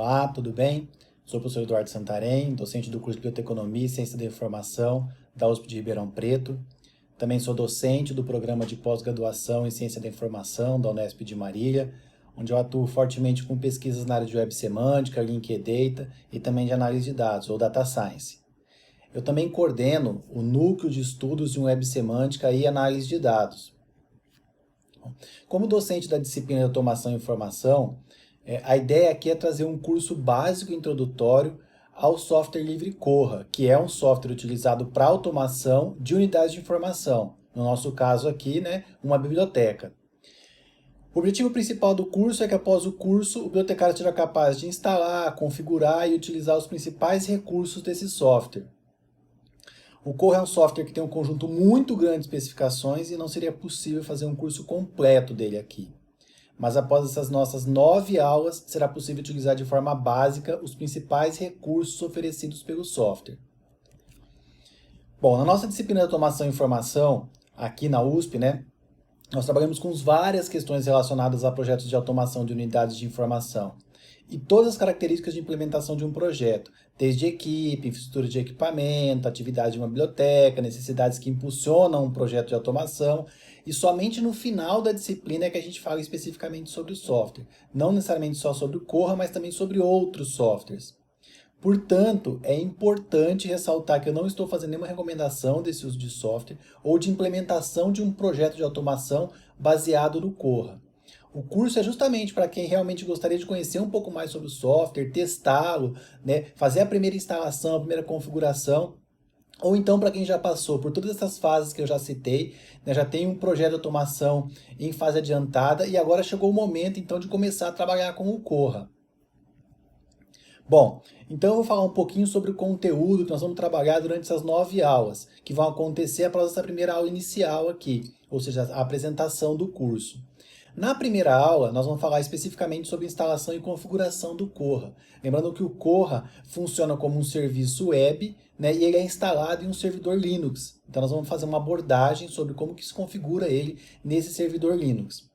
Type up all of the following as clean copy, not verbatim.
Olá, tudo bem? Sou o professor Eduardo Santarém, docente do curso de Biblioteconomia e Ciência da Informação da USP de Ribeirão Preto. Também sou docente do programa de pós-graduação em Ciência da Informação da Unesp de Marília, onde eu atuo fortemente com pesquisas na área de Web Semântica, Linked Data e também de análise de dados, ou Data Science. Eu também coordeno o Núcleo de Estudos em Web Semântica e Análise de Dados. Como docente da disciplina de Automação e Informação, a ideia aqui é trazer um curso básico introdutório ao software livre Corra, que é um software utilizado para automação de unidades de informação. No nosso caso aqui, uma biblioteca. O objetivo principal do curso é que após o curso, o bibliotecário seja capaz de instalar, configurar e utilizar os principais recursos desse software. O Corra é um software que tem um conjunto muito grande de especificações e não seria possível fazer um curso completo dele aqui. Mas após essas nossas 9 aulas, será possível utilizar de forma básica os principais recursos oferecidos pelo software. Bom, na nossa disciplina de Automação e Informação, aqui na USP, nós trabalhamos com várias questões relacionadas a projetos de automação de unidades de informação e todas as características de implementação de um projeto, desde equipe, infraestrutura de equipamento, atividade de uma biblioteca, necessidades que impulsionam um projeto de automação, e somente no final da disciplina é que a gente fala especificamente sobre o software, não necessariamente só sobre o Corra, mas também sobre outros softwares. Portanto, é importante ressaltar que eu não estou fazendo nenhuma recomendação desse uso de software ou de implementação de um projeto de automação baseado no Corra. O curso é justamente para quem realmente gostaria de conhecer um pouco mais sobre o software, testá-lo, fazer a primeira instalação, a primeira configuração, ou então para quem já passou por todas essas fases que eu já citei, já tem um projeto de automação em fase adiantada e agora chegou o momento então de começar a trabalhar com o Corra. Bom, então eu vou falar um pouquinho sobre o conteúdo que nós vamos trabalhar durante essas 9 aulas, que vão acontecer após essa primeira aula inicial aqui, ou seja, a apresentação do curso. Na primeira aula, nós vamos falar especificamente sobre instalação e configuração do Corra. Lembrando que o Corra funciona como um serviço web, e ele é instalado em um servidor Linux. Então nós vamos fazer uma abordagem sobre como que se configura ele nesse servidor Linux.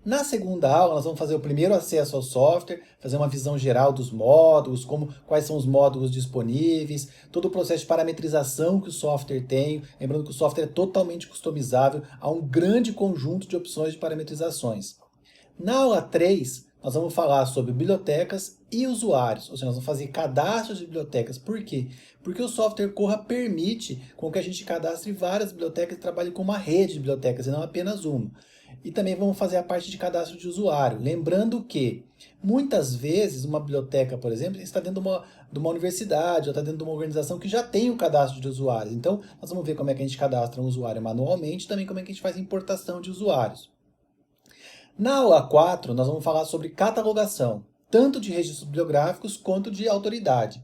Na segunda aula, nós vamos fazer o primeiro acesso ao software, fazer uma visão geral dos módulos, quais são os módulos disponíveis, todo o processo de parametrização que o software tem, lembrando que o software é totalmente customizável a um grande conjunto de opções de parametrizações. Na aula 3, nós vamos falar sobre bibliotecas e usuários, ou seja, nós vamos fazer cadastros de bibliotecas. Por quê? Porque o software Corra permite com que a gente cadastre várias bibliotecas e trabalhe com uma rede de bibliotecas e não apenas uma. E também vamos fazer a parte de cadastro de usuário. Lembrando que, muitas vezes, uma biblioteca, por exemplo, está dentro de uma universidade ou está dentro de uma organização que já tem o cadastro de usuários. Então, nós vamos ver como é que a gente cadastra um usuário manualmente e também como é que a gente faz a importação de usuários. Na aula 4, nós vamos falar sobre catalogação, tanto de registros bibliográficos quanto de autoridade.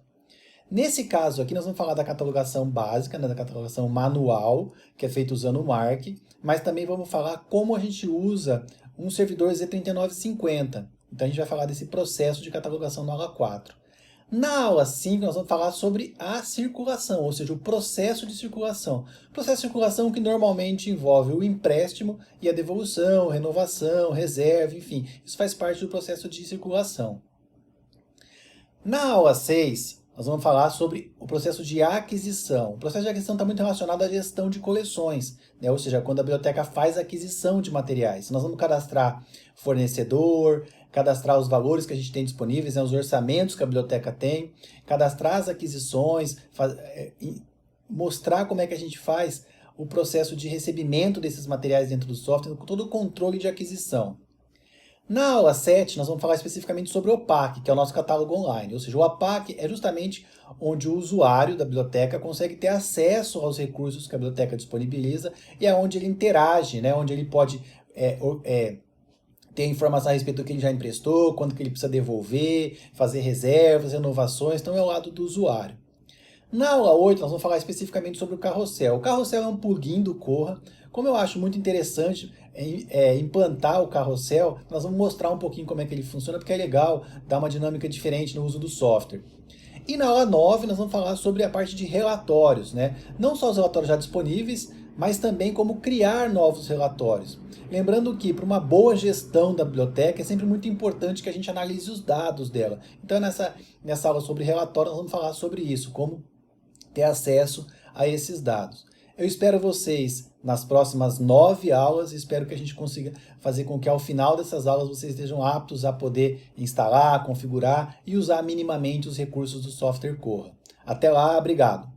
Nesse caso aqui, nós vamos falar da catalogação básica, da catalogação manual, que é feita usando o MARC, mas também vamos falar como a gente usa um servidor Z3950. Então, a gente vai falar desse processo de catalogação na aula 4. Na aula 5, nós vamos falar sobre a circulação, ou seja, o processo de circulação. O processo de circulação que normalmente envolve o empréstimo e a devolução, renovação, reserva, enfim. Isso faz parte do processo de circulação. Na aula 6, nós vamos falar sobre o processo de aquisição. O processo de aquisição está muito relacionado à gestão de coleções, ou seja, quando a biblioteca faz a aquisição de materiais. Nós vamos cadastrar fornecedor, cadastrar os valores que a gente tem disponíveis, os orçamentos que a biblioteca tem, cadastrar as aquisições, mostrar como é que a gente faz o processo de recebimento desses materiais dentro do software, com todo o controle de aquisição. Na aula 7, nós vamos falar especificamente sobre o OPAC, que é o nosso catálogo online. Ou seja, o OPAC é justamente onde o usuário da biblioteca consegue ter acesso aos recursos que a biblioteca disponibiliza e é onde ele interage, onde ele pode ter informação a respeito do que ele já emprestou, quanto que ele precisa devolver, fazer reservas, renovações. Então, é o lado do usuário. Na aula 8, nós vamos falar especificamente sobre o carrossel. O carrossel é um plugin do Corra. Como eu acho muito interessante implantar o carrossel, nós vamos mostrar um pouquinho como é que ele funciona, porque é legal, dá uma dinâmica diferente no uso do software. E na aula 9, nós vamos falar sobre a parte de relatórios, Não só os relatórios já disponíveis, mas também como criar novos relatórios. Lembrando que para uma boa gestão da biblioteca é sempre muito importante que a gente analise os dados dela. Então nessa aula sobre relatório nós vamos falar sobre isso, como ter acesso a esses dados. Eu espero vocês nas próximas 9 aulas e espero que a gente consiga fazer com que ao final dessas aulas vocês estejam aptos a poder instalar, configurar e usar minimamente os recursos do software Corra. Até lá, obrigado!